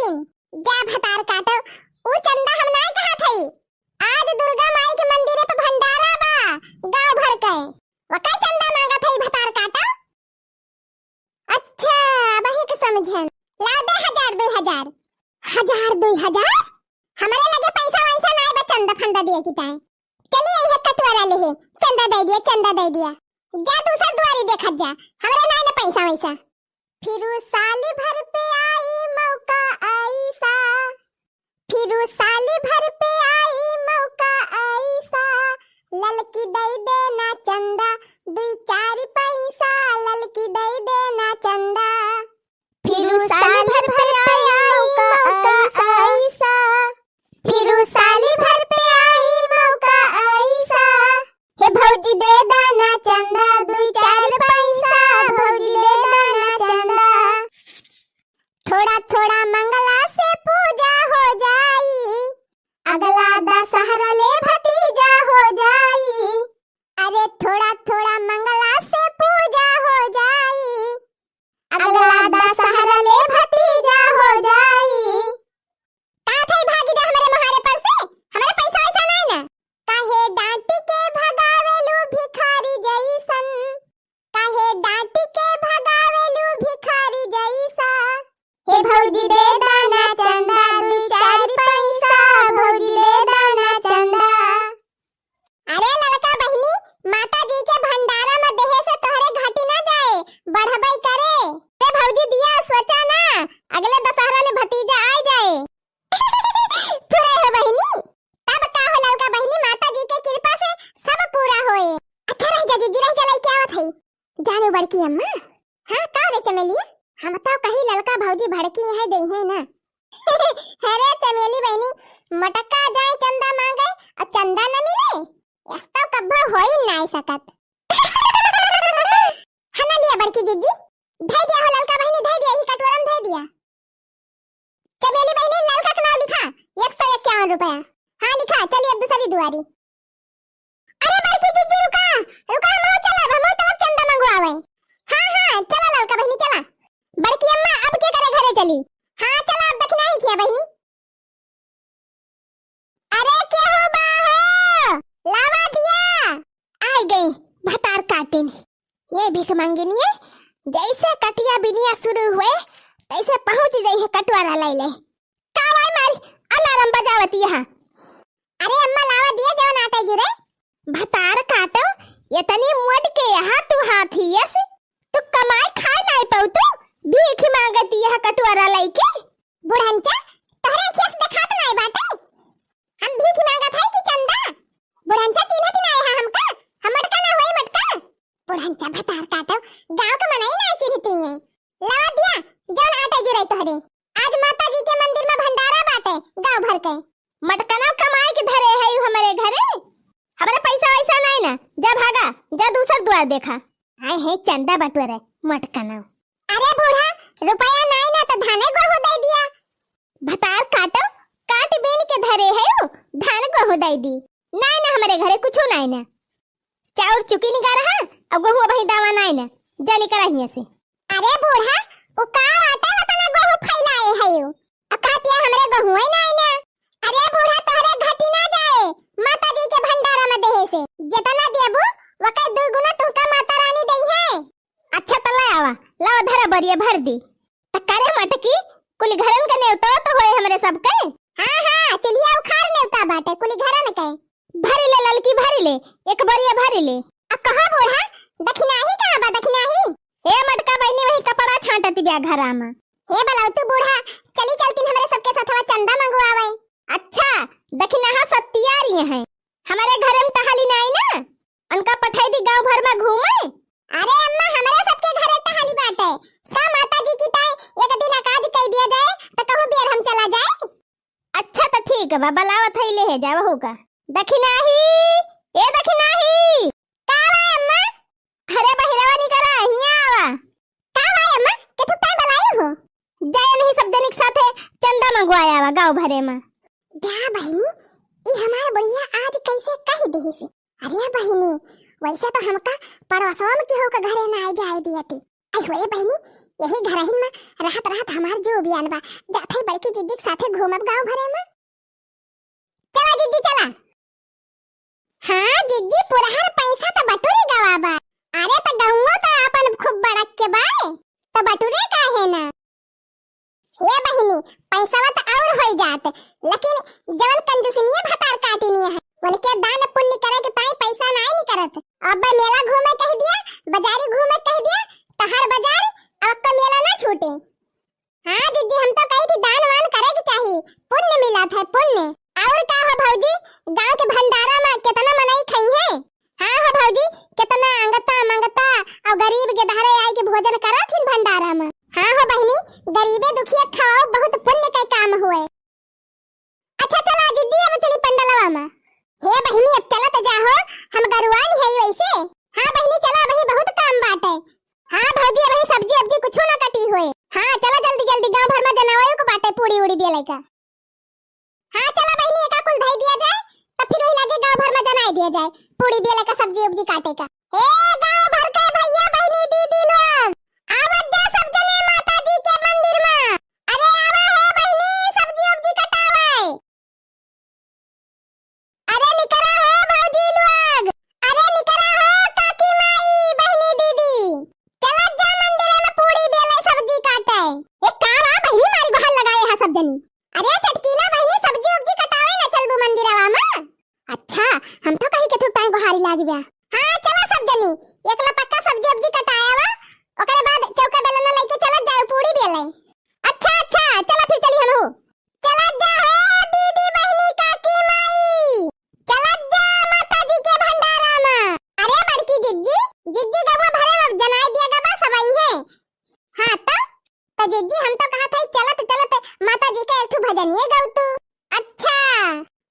लेकिन जा भतार काटो ऊ चंदा हम नहीं कहा थई। आज दुर्गा माई के मंदिर पे भंडारा बा गांव भर के वकाई चंदा मांगा थई भतार काटो। अच्छा वही के समझन ला दे 1000 2000 हमारे लगे पैसा वैसा नहीं बा चंदा फंदा दिए की ताए। चलिए ये कटवारा ले चंदा दे दिया जा दूसरा दुआरी देखा जा हमारे नहीं ना पैसा वैसा। फिर साल भर पे आई मौका ऐसा फिर साल भर पे आई मौका ऐसा ललकी दे देना चंदा 2-4 पैसा ललकी दे देना चंदा। फिर साल भर पे आई मौका ऐसा फिर साल भर पे आई मौका ऐसा हे भौजी दे देना चंदा 2-4 पैसा भौजी दे देना चंदा। थोड़ा थोड़ा मंगला से पूजा हो जाई अगला दशहरा ले भतीजा हो जाई। अरे थोड़ा थोड़ा मंगला से पूजा हो जाई अगला दशहरा ले भतीजा हो जाई। का थे भागी जा हमारे मोहारे पर से हमारे पैसा ऐसा नहीं ना। काहे डांटी के भगावेलू भिखारी जैसन काहे डांटी के भगावेलू भिखारी जैसा हे भौजी दे देना चंदा 2-4 पैसा भौजी दे देना चंदा। अरे लड़का बहनी माता जी के भंडारा में देहे से तोहरे घाटी ना जाए बढ़बई करे ते भौजी दिया सोचा ना अगले दशहरा ले भतीजा आ जाए। पूरा हो बहनी तब का हो लड़का बहनी माता जी के कृपा से सब पूरा होए। अच्छा रह जा जीजी रह जा लाई क्या बात है जानो बड़की अम्मा। हां का रे चमेलिया हम बताओ कहीं लड़का भौजी भड़की है दे है ना। अरे चमेली बहनी मटका जाए चंदा मांगे और चंदा न मिले ऐसा कब्बा हो ही नहीं सकत। हना लिया बड़की जीजी धै दिया हो लड़का बहनी धै दिया ही कटोरम धै दिया। चमेली बहनी लड़का का नाम लिखा 151 रुपया। हां लिखा चलिए दूसरी दुआरी। अरे बड़की जीजी रुका हम चला तब चंदा मंगवावे। हां चला लड़का बहनी चला। बड़की अम्मा अब क्या करे घरे चली। हां चला अब दखना ही किया बहनी। अरे क्या हो बा है लावा दिया आई गई भतार काटिन। ये भीख मांगिनी है जैसे कटिया बिनिया शुरू हुए तैसे पहुंच गई है कटवारा ले ले कावाई मारी अलार्म बजावती है। अरे अम्मा लावा दिया जवन आटा जुरे भतार काटो ये तनी मोड़ के यहाँ तू हाथी यस तू कमाई खाए नहीं पाऊ तू भीख मांगती है कटवारा लेके। बुढ़ंचा तोहरे केस दिखात नहीं बाटे हम भीख मांगत है कि चंदा। बुढ़ंचा चिन्हत नहीं है हमका हम मटका ना होई मटका। बुढ़ंचा भतार काटो गांव का मनई नहीं चिन्हती है। ला दिया जौन आटे जुरे तोहरे आज माता जी के मंदिर में भंडारा बाटे गांव भर के मटका ना कमाई के धरे है हमारे घरे हमारे पैसा वैसा नहीं ना। जा भागा जा दूसर द्वार देखा आए है चंदा बटोरे मटका ना। अरे बूढ़ा रुपया नहीं ना तो धाने गहू दे दिया। भतार काटो काट बीन के धरे है धान गहू दे दी नहीं ना हमारे घरे कुछ नहीं ना। चाउर चुकी निका रहा अब गहू वही दावा नहीं ना जानी करा हिया से। अरे बूढ़ा ओ का आटा वतना गहू फैलाए है अब कहतिया हमरे गहू ही नहीं ना। अरे बूढ़ा तोहरे घटी ना जाए माता जी के भंडारा में देहे से जितना देबू वका 2 गुना तुमका माता रानी दई है। अच्छा तला आवा लाओ धरा बरिया भर दी करे मटकी कुली घरन के नेवता तो होए हमरे सब के। हां चुलिया उखाड़ नेवता बाटे कुली घरन के भरी ले ललकी भरी ले एक बरिया भरी ले। अब कहां बूढ़ा दखना ही कहां बा दखना ही ए मटका बहनी वही कपड़ा छांटती बिया घरा में। हे बलाउ तू बूढ़ा चली चलती हमरे सबके साथवा चंदा मंगवावे। अच्छा दखना हां सत्तियारी है हमारे घर में टहली नहीं ना उनका पठाई दी गांव भर में घूमे। अरे अम्मा हमारे सबके घरे टहली बाटे का माता जी की ताई एक दिन काज कह दिया जाए तो कहूं बेर हम चला जाए। अच्छा तो ठीक है बाबा लावत है ले जाओ होगा दखना ही ए दखना ही का भाई अम्मा। अरे बहिरवा नहीं करा हिया आवा का भाई अम्मा के तू ताई बुलाई हो जाए नहीं सब जनिक साथे चंदा मंगवाया वा गांव भरे में। जा बहिनी ई हमार बढ़िया आज कैसे कह देही से। अरे बहिनी वैसे तो हमका पड़ोसवा में केहू के घरे ना जाए दियती। आई होए बहिनी यही घरहिन में रहत रहत हमार जो बियान बा जाथे बड़की दीदी के साथे घूमब गांव भरे में। चला दीदी चला। हाँ दीदी पुरहर पैसा तो बटूरे गवा बा। अरे तो गौवा तो अपन खूब बड़क के बा तो बटूरे काहे ना। हे बहिनी पैसा तो और होई जात लेकिन जवन कंजूसनिया भतार काटिनी है उनके दान पुण्य करे के ताई पैसा नाई नहीं करत। अब मेला घूमे कह दिया बाजारी घूमे कह दिया तो हर बाजार अब का मेला ना छूटे। हाँ दीदी हम तो कही थी दान वान करे के चाहिए पुण्य मिला था पुण्य। और का है भौजी गांव के भंडारा में कितना मनई खाई है। हाँ है भौजी कितना अंगता मंगता और गरीब के धारे आई के भोजन करत हिन भंडारा में। हाँ हो बहनी गरीबे दुखिया खाओ बहुत पुण्य का काम हुए। अच्छा चला दीदी अब चली पंडलवा में। हे बहनी अब चलत जाहो हम गरुआन है वैसे। हाँ बहनी चला वही बहुत काम बाटे। हाँ भौजी वही सब्जी अब्जी कुछ ना कटी हुए। हाँ चला जल्दी जल्दी गांव भर में जनावरों को बाटे पूड़ी उड़ी बेले का। हाँ चला बहनी एका कुल धई दिया जाए तो फिर वही लगे गांव भर में जनाई दिया जाए पूड़ी बेले का सब्जी उब्जी काटे का। ए गांव भर के भैया बहनी दीदी लोग आवत जा सब जने माता जी के मंदिर में। अरे आवा है बहनी सब्जी उब्जी कटावे। अरे निकरा है भौजी लोग। अरे निकरा है काकी माई बहनी दीदी चलत जा मंदिर में पूड़ी बेले सब्जी काटे। एक काम आ बहनी मारी बहन लगाए है सब जनी। अरे चटकीला बहनी सब्जी उब्जी कटावे ना चलबू मंदिरवा में। अच्छा हम तो कहीं के थुक टांग को हारी लागी बा। हां चला सब जनी एकला पक्का सब्जी उब्जी कटायावा ओकरे बाद चौका बेलना लेके चलत जाओ पूड़ी बेले। अच्छा अच्छा चला फिर चली हम हो। चलत जा है दीदी बहनी काकी माई चलत जा माता जी के भंडारा में। अरे बड़की जिज्जी जिज्जी गवा भरे में जनाई दिया गवा सवाई है। हां तो जिज्जी हम तो कहा था चलत चलत माता जी के एक ठो भजनिए गाऊ तू। अच्छा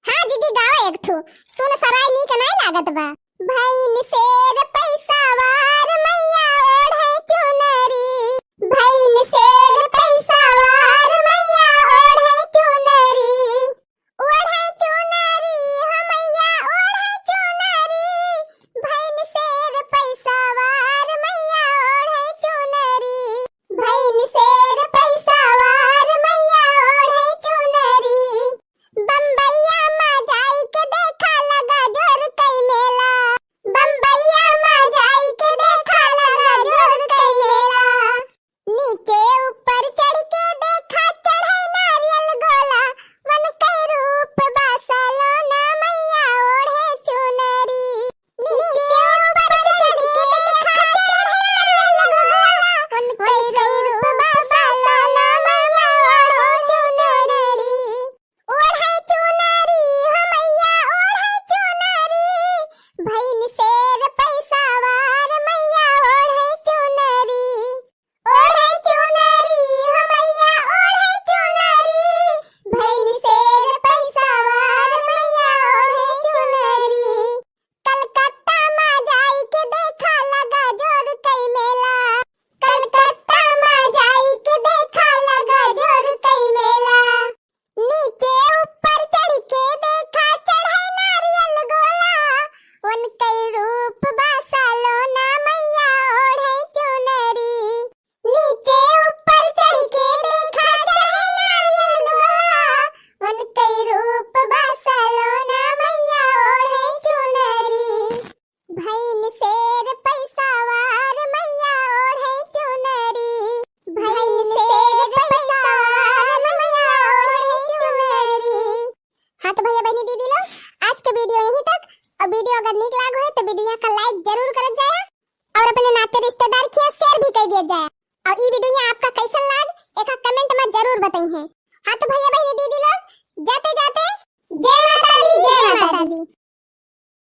हां दीदी गाओ एक ठो सुन सराय नी के नहीं लागत बा। भैन शेर पैसा वार मैया ओढ़े चुनरी भैन शेर पैसा वार मैया ओढ़े चुनरी हो मैया ओढ़े चुनरी भैन शेर पैसा वार मैया ओढ़े चुनरी भैन शेर पैसा वार मैया ओढ़े चुनरी बम्बैया मां जाई के देखा लगा जोर कई मेला बम्बैया मां जाई के देखा लगा जोर कई मेला नीचे ऊपर चढ़ के देखा चढ़े नारियल गोला मन कई रूप बासलो ना मैया ओढ़े चुनरी नीचे ऊपर चढ़ के देखा चढ़े नारियल गोला मन कई रूप बासलो ना मैया ओढ़े चुनरी ओढ़े चुनरी हो मैया ओढ़े चुनरी भैन शेर पैसा वार मैया ओढ़े चुनरी हो मैया ओढ़े चुनरी भैन शेर पैसा वार मैया ओढ़े चुनरी कलकत्ता मां जाई के देखा लगा जोर कई मेला कलकत्ता मां जाई के देखा लगा जोर कई मेला नीचे ऊपर चढ़ के देखा चढ़े नारियल गोला उन कई रूप बासलो ना मैया ओढ़े चुनरी नीचे ऊपर चढ़ के देखा चढ़े नारियल गोला उन कई रूप बासलो ना मैया ओढ़े चुनरी भैन शेर पैसा वार मैया ओढ़े चुनरी भैन शेर पैसा वार मैया ओढ़े चुनरी। हाँ तो भैया बहनी दीदी लोग आज के वीडियो यहीं तक। और वीडियो अगर नीक लाग हो तो वीडियो का लाइक जरूर कर जाए और अपने नाते रिश्तेदार के शेयर भी कर दिया जाए। और ये वीडियो आपका कैसा लाग एक कमेंट में जरूर बताइए। हाँ तो भैया बहनी दीदी लोग जाते जाते जय माता दी जय माता दी।